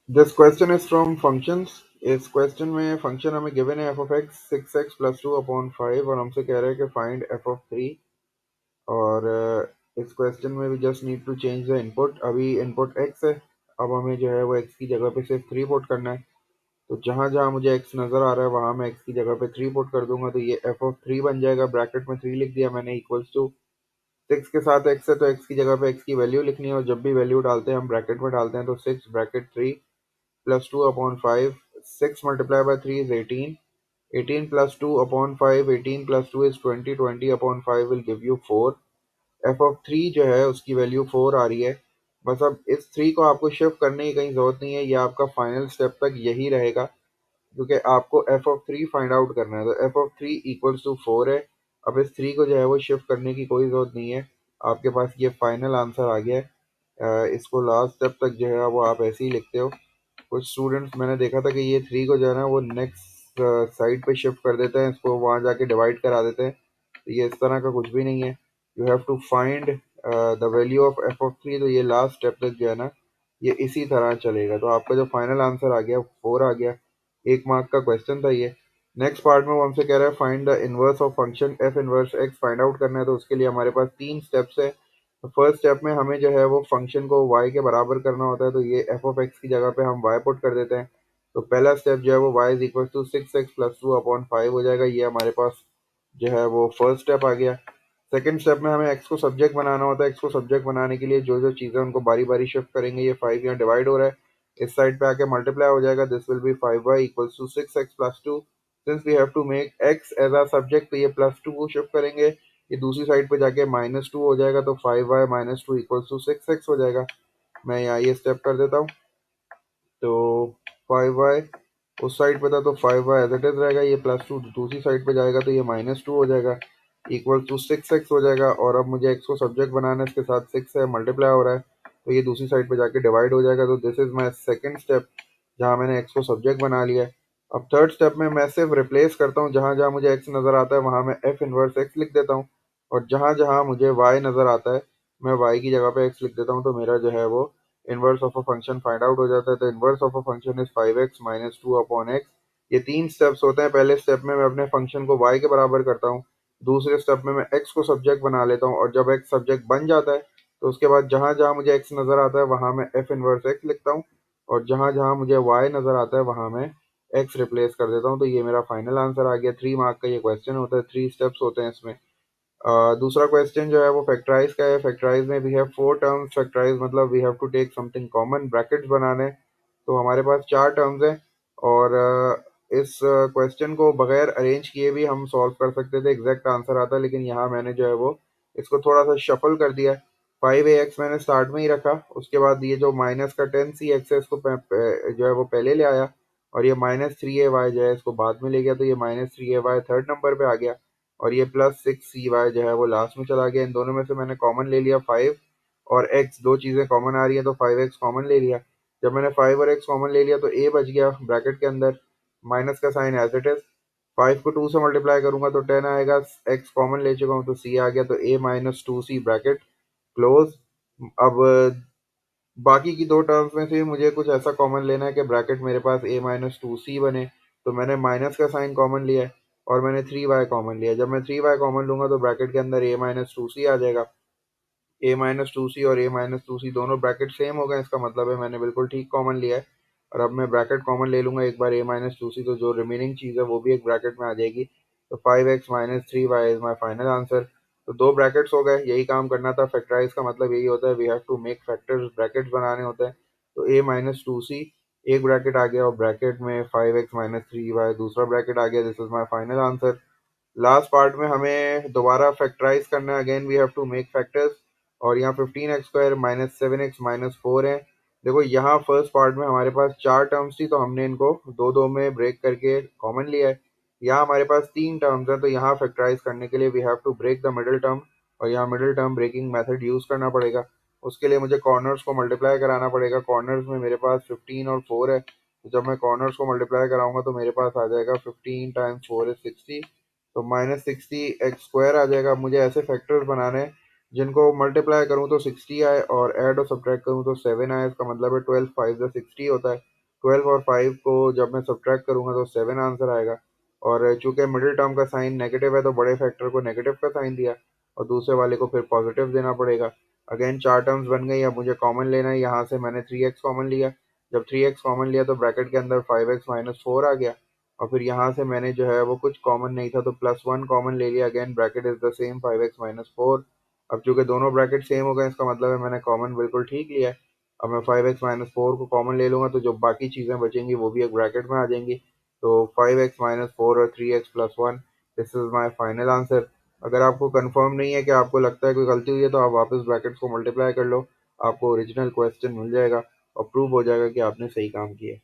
This question is from functions. इस question में function हमें गिवन है F of x 6x plus 2/5 और हमसे कह रहा है कि फाइंड एफ ऑफ 3। और इस क्वेश्चन में भी just need to change the input. अभी इनपुट एक्स है, अब हमें जो है वो एक्स की जगह पे सिर्फ 3 पुट करना है। तो जहाँ जहाँ मुझे एक्स नज़र आ रहा है वहाँ मैं एक्स की जगह पे 3 पुट कर दूंगा, तो ये एफ ऑफ 3 बन जाएगा। ब्रैकेट में 3 लिख दिया मैंने, इक्वल्स टू 6 के साथ एक्स है तो एक्स की जगह पे एक्स की वैल्यू लिखनी है, और जब भी वैल्यू डालते हैं हम ब्रैकेट में डालते हैं, तो 6 bracket 3 plus 2/5, 6 multiplied by 3 is 18, 18 plus 2/5, 18 plus 2 is 20, 20/5 will give you 4। f of 3 जो है उसकी वैल्यू 4 आ रही है। बस अब इस 3 को आपको शिफ्ट करने की कहीं जरूरत नहीं है, ये आपका फाइनल स्टेप तक यही रहेगा, क्योंकि आपको एफ ऑफ 3 फाइंड आउट करना है। तो एफ ऑफ 3 इक्वल्स टू 4 है। अब इस 3 को जो है वो शिफ्ट करने की कोई जरूरत नहीं है, आपके पास ये फाइनल आंसर आ गया है। इसको लास्ट स्टेप तक जो है वो आप ऐसे ही लिखते हो। कुछ स्टूडेंट्स मैंने देखा था कि ये 3 को जो है ना वो नेक्स्ट साइड पे शिफ्ट कर देते हैं, इसको वहाँ जाके डिवाइड करा देते हैं। तो ये इस तरह का कुछ भी नहीं है। You have to find the value of F of 3। तो ये लास्ट स्टेप तक जो है ना ये इसी तरह चलेगा। तो आपका जो फाइनल आंसर आ गया 4 आ गया। 1 मार्क का क्वेश्चन था ये। नेक्स्ट पार्ट में वो हमसे कह रहा है find the inverse of function F inverse x find out करना है। तो उसके लिए हमारे पास 3 स्टेप्स है। तो फर्स्ट स्टेप में हमें जो है वो फंक्शन को y के बराबर करना होता है, तो ये एफ ऑफ एक्स की जगह पे हम y पुट कर देते हैं। तो पहला स्टेप जो है वो y is equal to 6x plus 2/5 हो जाएगा। ये हमारे पास जो है वो फर्स्ट स्टेप आ गया। सेकंड स्टेप में हमें एक्स को सब्जेक्ट बनाना होता है। एक्स को सब्जेक्ट बनाने के लिए जो जो चीज़ें उनको बारी बारी शिफ्ट करेंगे। ये 5 यहाँ डिवाइड हो रहा है, इस साइड पे आके मल्टीप्लाई हो जाएगा। This will be 5y equals to 6x plus 2। Since we have to make x as a subject, तो ये प्लस 2 को शिफ्ट करेंगे, ये दूसरी साइड पे जाके -2 हो जाएगा। तो 5y minus 2 equals to 6x हो जाएगा। मैं यहाँ ये स्टेप कर देता हूँ। तो 5y उस साइड पे था तो 5y एज इट इज रहेगा, ये +2 दूसरी साइड पे जाएगा तो ये -2 हो जाएगा, इक्वल टू 6x हो जाएगा। और अब मुझे x को सब्जेक्ट बनाना है, इसके साथ 6 है, मल्टीप्लाई हो रहा है, तो ये दूसरी साइड पे जाके डिवाइड हो जाएगा। तो this is my second step, जहाँ मैंने x को सब्जेक्ट बना लिया है। अब थर्ड स्टेप में मैं सिर्फ रिप्लेस करता हूँ, जहाँ जहाँ मुझे x नज़र आता है वहाँ मैं f इनवर्स x लिख देता हूँ, और जहाँ जहाँ मुझे y नज़र आता है मैं y की जगह पे x लिख देता हूँ। तो मेरा जो है वो inverse of a function find out हो जाता है। तो inverse of a function is 5x minus 2/x। ये 3 स्टेप्स होते हैं। पहले स्टेप में मैं अपने फंक्शन को y के बराबर करता हूँ, दूसरे स्टेप में मैं x को सब्जेक्ट बना लेता हूँ, और जब x सब्जेक्ट बन जाता है तो उसके बाद जहाँ जहाँ मुझे x नज़र आता है वहाँ मैं f इनवर्स x लिखता हूँ, और जहाँ जहाँ मुझे y नज़र आता है वहाँ मैं x रिप्लेस कर देता हूँ। तो ये मेरा फाइनल आंसर आ गया। 3 मार्क का ये क्वेश्चन होता है, 3 स्टेप्स होते हैं इसमें। दूसरा क्वेश्चन जो है वो फैक्टराइज का है। फैक्टराइज में वी हैव 4 टर्म्स। फैक्टराइज मतलब we have to take something common, brackets बनाने। तो हमारे पास 4 टर्म्स हैं, और इस क्वेश्चन को बगैर अरेंज किए भी हम सॉल्व कर सकते थे, एग्जैक्ट आंसर आता, लेकिन यहाँ मैंने जो है वो इसको थोड़ा सा शफल कर दिया। 5ax मैंने स्टार्ट में ही रखा, उसके बाद ये जो माइनस का 10cx है इसको जो है वो पहले ले आया, और ये -3ay जो है इसको बाद में ले गया, तो ये -3ay थर्ड नंबर पे आ गया, और ये +6cy जो है वो लास्ट में चला गया। इन दोनों में से मैंने कॉमन ले लिया 5 और x, दो चीज़ें कॉमन आ रही है तो 5x कॉमन ले लिया। जब मैंने 5 और x कॉमन ले लिया तो a बच गया ब्रैकेट के अंदर, माइनस का साइन एज इट इज। 5 को 2 से मल्टीप्लाई करूंगा तो 10 आएगा, x कॉमन ले चुका हूँ तो c आ गया, तो a minus 2c bracket close. अब बाकी की दो टर्म्स में से मुझे कुछ ऐसा कॉमन लेना है कि ब्रैकेट मेरे पास a-2c बने, तो मैंने माइनस का साइन कॉमन लिया है, और मैंने 3y कॉमन लिया है। जब मैं 3y कॉमन लूंगा तो ब्रैकेट के अंदर a-2c आ जाएगा। a-2c और a-2c दोनों ब्रैकेट सेम हो गए, इसका मतलब है मैंने बिल्कुल ठीक कॉमन लिया है। और अब मैं ब्रैकेट कॉमन ले लूंगा एक बार a-2c, तो जो रिमेनिंग चीज़ है वो भी एक ब्रैकेट में आ जाएगी। तो 5x minus 3y is my final answer. तो दो ब्रैकेट्स हो गए, यही काम करना था। फैक्टराइज का मतलब यही होता है, we have to make factors, brackets बनाने होते हैं। तो a-2c एक ब्रैकेट आ गया, और ब्रैकेट में 5x माइनस 3y दूसरा ब्रैकेट आ गया। This is my final answer. Last part में हमें दोबारा फैक्टराइज करना है, again we have to make factors. और यहाँ 15x² माइनस 7x माइनस 4 है। देखो यहाँ फर्स्ट पार्ट में हमारे पास 4 टर्म्स थी, तो हमने इनको दो दो में ब्रेक करके कॉमन लिया है। यहाँ हमारे पास 3 टर्म्स हैं, तो यहाँ फैक्टराइज करने के लिए we have to break the middle term, और यहाँ middle term breaking method use करना पड़ेगा। उसके लिए मुझे कॉर्नर्स को मल्टीप्लाई कराना पड़ेगा। कॉर्नर्स में मेरे पास 15 और 4 है, तो जब मैं कॉर्नर्स को मल्टीप्लाई कराऊंगा तो मेरे पास आ जाएगा 15 टाइम्स 4 इज 60, तो -60x² आ जाएगा। अब मुझे ऐसे फैक्टर्स बनाने हैं जिनको मल्टीप्लाई करूँ तो 60 आए, और ऐड और सब्ट्रैक्ट करूँ तो 7 आए। इसका मतलब है 12 5 60 होता है। 12 और 5 को जब मैं सब्ट्रैक्ट करूंगा तो 7 आंसर आएगा। और चूंकि मिडिल टर्म का साइन नेगेटिव है तो बड़े फैक्टर को नेगेटिव का साइन दिया और दूसरे वाले को फिर पॉजिटिव देना पड़ेगा। अगेन चार टर्म्स बन गई। अब मुझे कॉमन लेना है। यहाँ से मैंने 3x कॉमन लिया। जब 3x कॉमन लिया तो ब्रैकेट के अंदर 5x माइनस 4 आ गया। और फिर यहाँ से मैंने जो है वो कुछ कॉमन नहीं था तो +1 कॉमन ले लिया। Again bracket is the same 5x minus 4। अब चूंकि दोनों ब्रैकेट सेम हो गए इसका मतलब है मैंने कॉमन बिल्कुल ठीक लिया है। अब मैं 5x-4 को कॉमन ले लूंगा तो जो बाकी चीज़ें बचेंगी वो भी एक ब्रैकेट में आ जाएंगी। तो 5x-4 और 3x+1, this is my final answer. अगर आपको कंफर्म नहीं है कि आपको लगता है कोई गलती हुई है तो आप वापस ब्रैकेट्स को मल्टीप्लाई कर लो, आपको ओरिजिनल क्वेश्चन मिल जाएगा और प्रूव हो जाएगा कि आपने सही काम किया है।